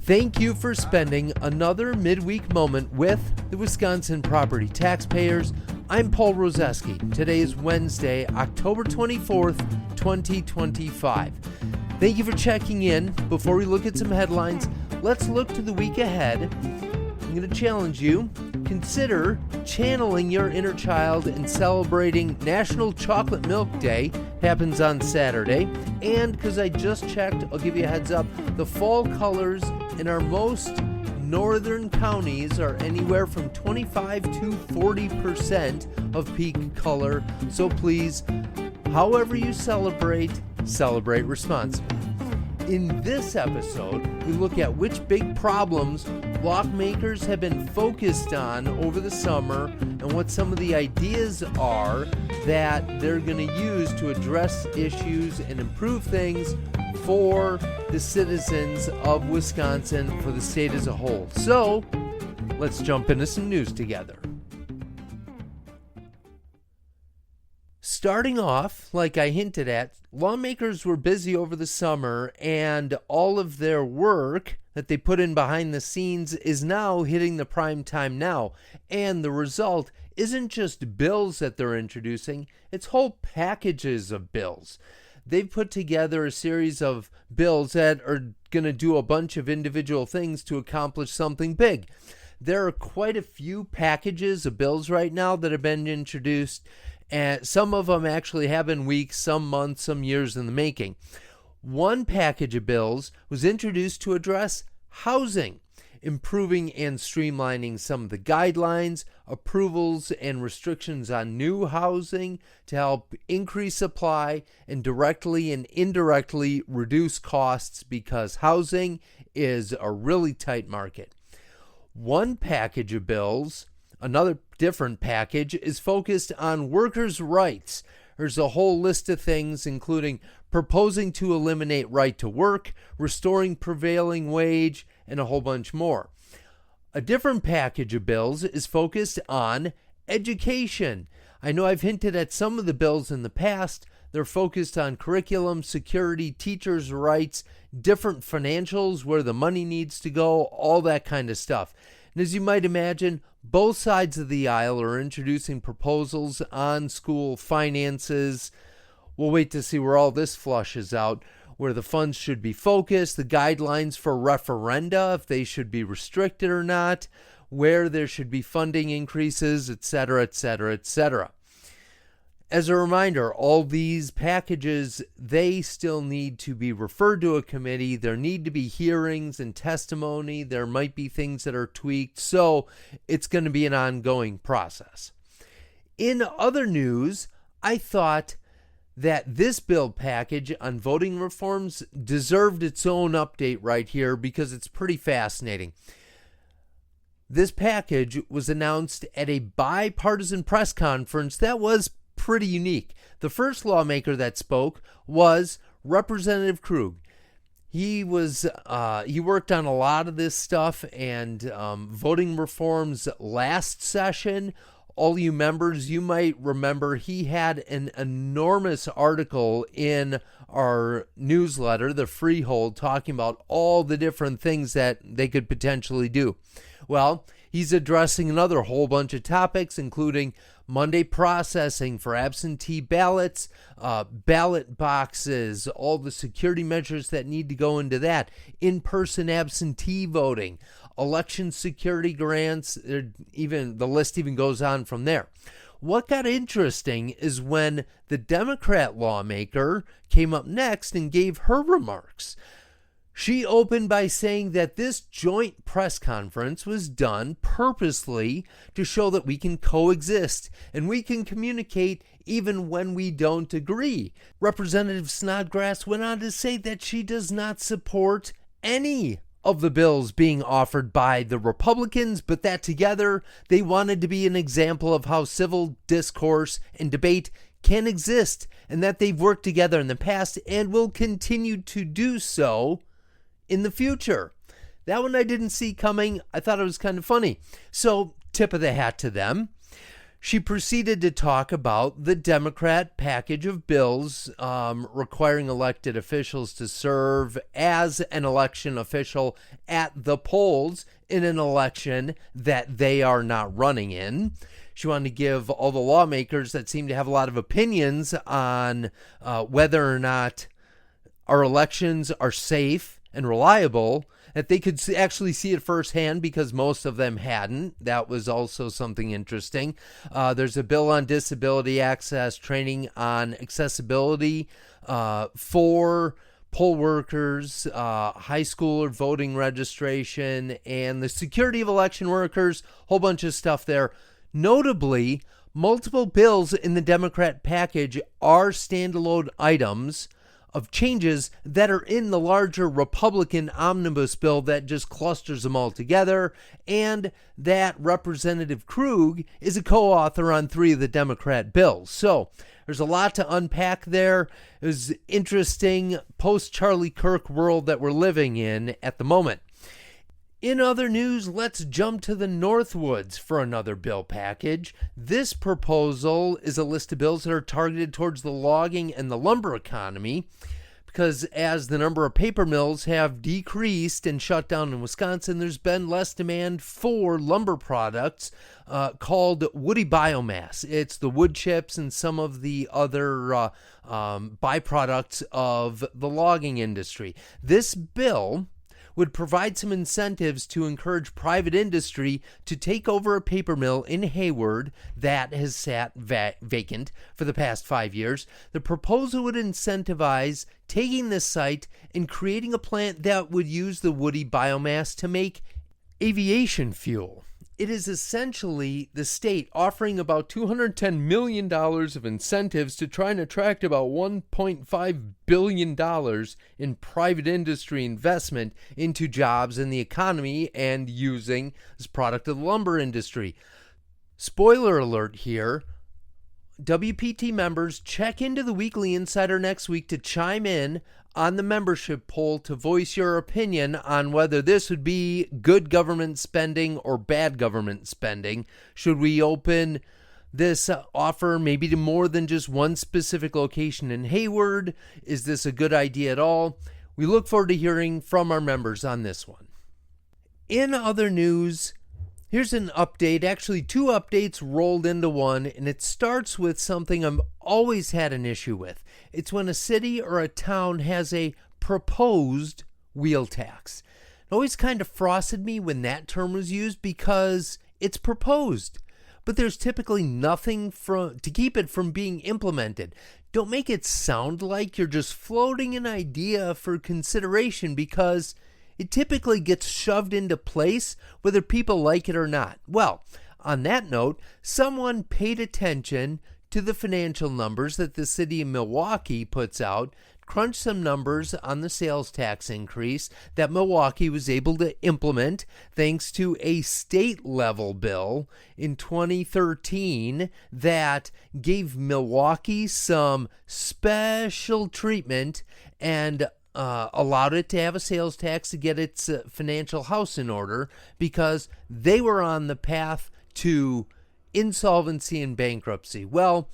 Thank you for spending another midweek moment with the Wisconsin property taxpayers. I'm Paul Roseski. Today is Wednesday, October 24th, 2025. Thank you for checking in. Before we look at some headlines, let's look to the week ahead. I'm going to challenge you. Consider channeling your inner child and celebrating National Chocolate Milk Day. Happens on Saturday. And because I just checked, I'll give you a heads up. The fall colors in our most northern counties are anywhere from 25 to 40% of peak color. So please, however you celebrate responsibly. In this episode, we look at which big problems lawmakers have been focused on over the summer and what some of the ideas are that they're going to use to address issues and improve things for the citizens of Wisconsin, for the state as a whole. So, let's jump into some news together. Starting off, like I hinted at, lawmakers were busy over the summer, and all of their work that they put in behind the scenes is now hitting the prime time now. And the result isn't just bills that they're introducing, it's whole packages of bills. They've put together a series of bills that are going to do a bunch of individual things to accomplish something big. There are quite a few packages of bills right now that have been introduced, and some of them actually have been weeks, some months, some years in the making. One package of bills was introduced to address housing, improving and streamlining some of the guidelines, approvals, and restrictions on new housing to help increase supply and directly and indirectly reduce costs, because housing is a really tight market. One package of bills, another different package, is focused on workers' rights. There's a whole list of things, including proposing to eliminate right to work, restoring prevailing wage, and a whole bunch more. A different package of bills is focused on education. I know I've hinted at some of the bills in the past. They're focused on curriculum, security, teachers' rights, different financials, where the money needs to go, all that kind of stuff. And as you might imagine, both sides of the aisle are introducing proposals on school finances. We'll wait to see where all this flushes out, where the funds should be focused, the guidelines for referenda, if they should be restricted or not, where there should be funding increases, etc., etc., etc. As a reminder, all these packages, they still need to be referred to a committee. There need to be hearings and testimony. There might be things that are tweaked. So it's going to be an ongoing process. In other news, I thought that this bill package on voting reforms deserved its own update right here because it's pretty fascinating. This package was announced at a bipartisan press conference that was pretty unique. The first lawmaker that spoke was Representative Krug. He worked on a lot of this stuff and voting reforms last session. All you members, you might remember he had an enormous article in our newsletter, The Freehold, talking about all the different things that they could potentially do. Well, he's addressing another whole bunch of topics, including Monday processing for absentee ballots, ballot boxes, all the security measures that need to go into that, in-person absentee voting, election security grants, even the list even goes on from there. What got interesting is when the Democrat lawmaker came up next and gave her remarks. She opened by saying that this joint press conference was done purposely to show that we can coexist and we can communicate even when we don't agree. Representative Snodgrass went on to say that she does not support any of the bills being offered by the Republicans, but that together they wanted to be an example of how civil discourse and debate can exist, and that they've worked together in the past and will continue to do so in the future. That one I didn't see coming. I thought it was kind of funny. So, tip of the hat to them. She proceeded to talk about the Democrat package of bills requiring elected officials to serve as an election official at the polls in an election that they are not running in. She wanted to give all the lawmakers that seem to have a lot of opinions on whether or not our elections are safe and reliable, that they could actually see it firsthand because most of them hadn't. That was also something interesting. There's a bill on disability access, training on accessibility for poll workers, high school or voting registration, and the security of election workers, whole bunch of stuff there. Notably, multiple bills in the Democrat package are standalone items of changes that are in the larger Republican omnibus bill that just clusters them all together, and that Representative Krug is a co-author on 3 of the Democrat bills. So there's a lot to unpack there. It was interesting post-Charlie Kirk world that we're living in at the moment. In other news, let's jump to the NorthWoods for another bill package. This proposal is a list of bills that are targeted towards the logging and the lumber economy, because as the number of paper mills have decreased and shut down in Wisconsin, there's been less demand for lumber products called woody biomass. It's the wood chips and some of the other byproducts of the logging industry. This bill would provide some incentives to encourage private industry to take over a paper mill in Hayward that has sat vacant for the past 5 years. The proposal would incentivize taking this site and creating a plant that would use the woody biomass to make aviation fuel. It is essentially the state offering about $210 million of incentives to try and attract about $1.5 billion in private industry investment into jobs in the economy and using this product of the lumber industry. Spoiler alert here. WPT members, check into the Weekly Insider next week to chime in on the membership poll to voice your opinion on whether this would be good government spending or bad government spending. Should we open this offer maybe to more than just one specific location in Hayward? Is this a good idea at all? We look forward to hearing from our members on this one. In other news, here's an update, actually 2 updates rolled into one, and it starts with something I've always had an issue with. It's when a city or a town has a proposed wheel tax. It always kind of frosted me when that term was used because it's proposed, but there's typically nothing to keep it from being implemented. Don't make it sound like you're just floating an idea for consideration, because it typically gets shoved into place whether people like it or not. Well, on that note, someone paid attention to the financial numbers that the city of Milwaukee puts out, crunched some numbers on the sales tax increase that Milwaukee was able to implement thanks to a state-level bill in 2013 that gave Milwaukee some special treatment and allowed it to have a sales tax to get its financial house in order because they were on the path to insolvency and bankruptcy. Well,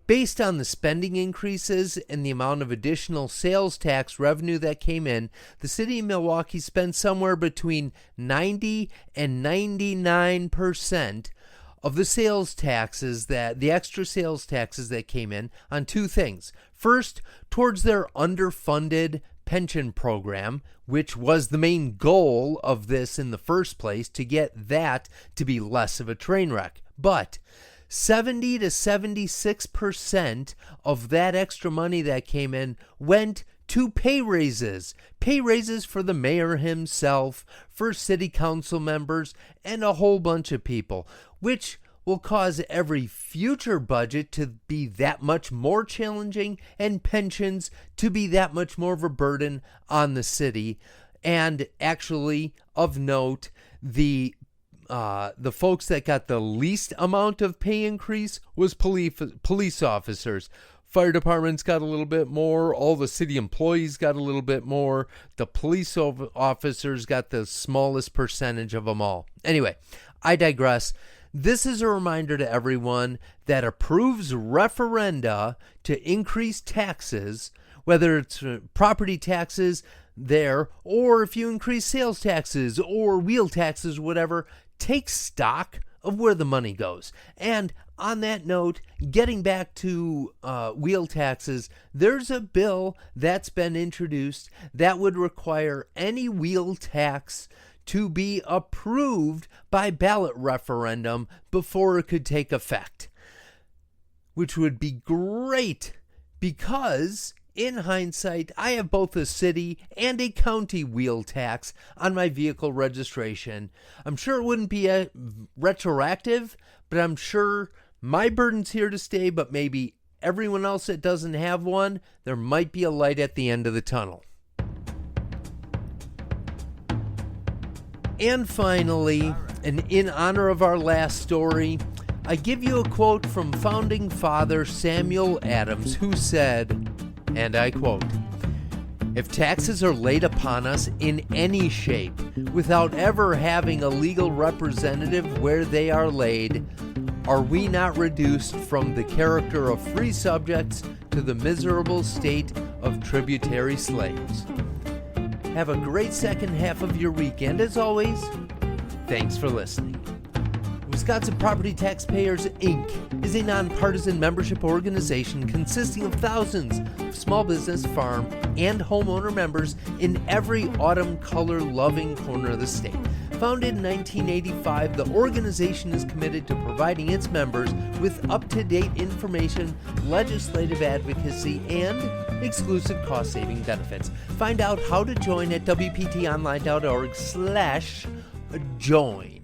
based on the spending increases and the amount of additional sales tax revenue that came in, the city of Milwaukee spent somewhere between 90 and 99% of the sales taxes, that the extra sales taxes that came in, on 2 things. First, towards their underfunded pension program, which was the main goal of this in the first place, to get that to be less of a train wreck. But 70 to 76% of that extra money that came in went to pay raises for the mayor himself, for city council members, and a whole bunch of people, which will cause every future budget to be that much more challenging and pensions to be that much more of a burden on the city. And actually, of note, the folks that got the least amount of pay increase was police officers. Fire departments got a little bit more. All the city employees got a little bit more. The police officers got the smallest percentage of them all. Anyway, I digress. This is a reminder to everyone that approves referenda to increase taxes, whether it's property taxes there, or if you increase sales taxes or wheel taxes, whatever, take stock of where the money goes. And on that note, getting back to wheel taxes, there's a bill that's been introduced that would require any wheel tax to be approved by ballot referendum before it could take effect, which would be great because in hindsight, I have both a city and a county wheel tax on my vehicle registration. I'm sure it wouldn't be retroactive, but I'm sure my burden's here to stay, but maybe everyone else that doesn't have one, there might be a light at the end of the tunnel. And finally, and in honor of our last story, I give you a quote from founding father Samuel Adams, who said, and I quote, "If taxes are laid upon us in any shape without ever having a legal representative where they are laid, are we not reduced from the character of free subjects to the miserable state of tributary slaves?" Have a great second half of your weekend. As always, thanks for listening. Wisconsin Property Taxpayers, Inc. is a nonpartisan membership organization consisting of thousands of small business, farm, and homeowner members in every autumn color-loving corner of the state. Founded in 1985, the organization is committed to providing its members with up-to-date information, legislative advocacy, and exclusive cost-saving benefits. Find out how to join at WPTonline.org/join.